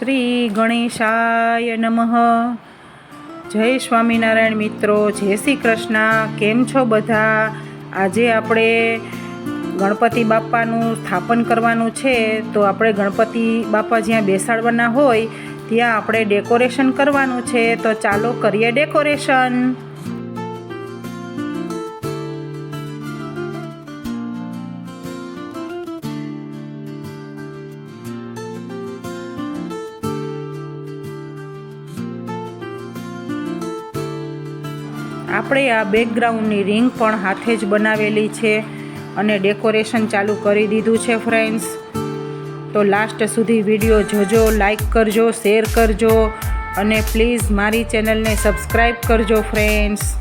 શ્રી ગણેશાય નમઃ. જય સ્વામિનારાયણ મિત્રો, જય શ્રી કૃષ્ણ. કેમ છો બધા? આજે આપણે ગણપતિ બાપાનું સ્થાપન કરવાનું છે, તો આપણે ગણપતિ બાપા જ્યાં બેસાડવાના હોય ત્યાં આપણે ડેકોરેશન કરવાનું છે. તો ચાલો કરીએ ડેકોરેશન. આપણે આ બેકગ્રાઉન્ડની રિંગ પણ હાથે જ બનાવેલી છે અને ડેકોરેશન ચાલુ કરી દીધું છે ફ્રેન્ડ્સ. તો લાસ્ટ સુધી વિડીયો જોજો, લાઈક કરજો, શેર કરજો અને પ્લીઝ મારી ચેનલને સબસ્ક્રાઈબ કરજો ફ્રેન્ડ્સ.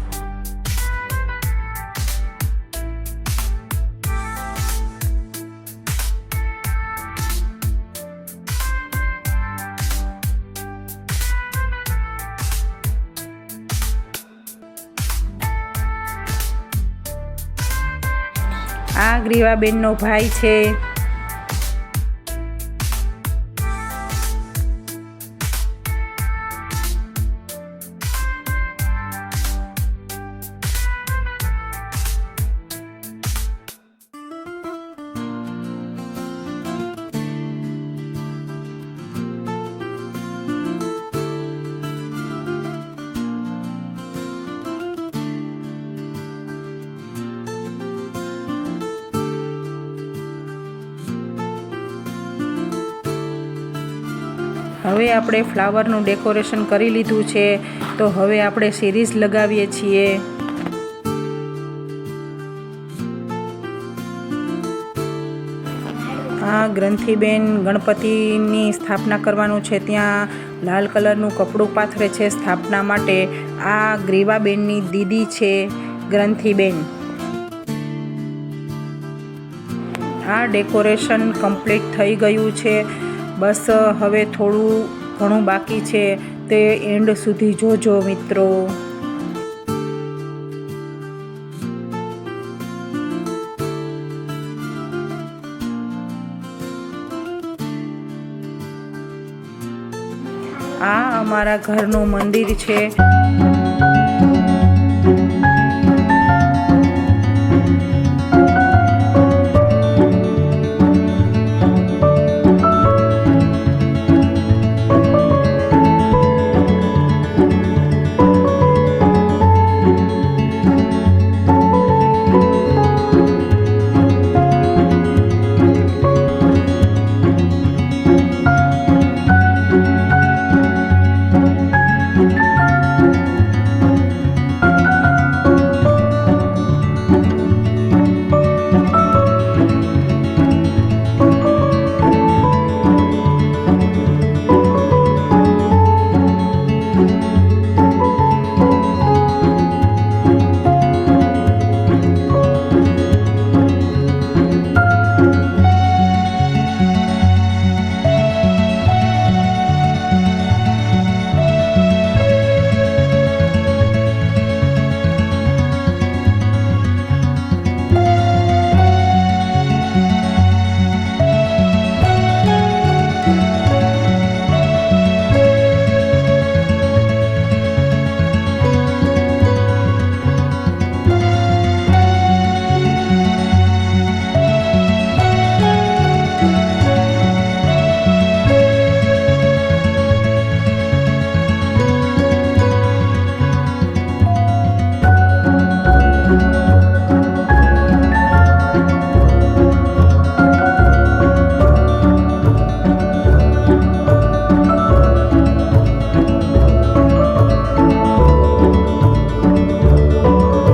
આ ગ્રીવાબેનનો ભાઈ છે. હવે આપણે ફ્લાવરનું ડેકોરેશન કરી લીધું છે, તો હવે આપણે સીરીઝ લગાવીએ છીએ. આ ગ્રંથિબેન ગણપતિની સ્થાપના કરવાનું છે, ત્યાં લાલ કલરનું કપડું પાથરે છે સ્થાપના માટે. આ ગ્રીવાબેનની દીદી છે ગ્રંથિબેન. આ ડેકોરેશન કમ્પ્લીટ થઈ ગયું છે. બસ હવે થોડું ઘણું બાકી છે, તે એન્ડ સુધી જોજો મિત્રો. આ અમારા ઘરનું મંદિર છે.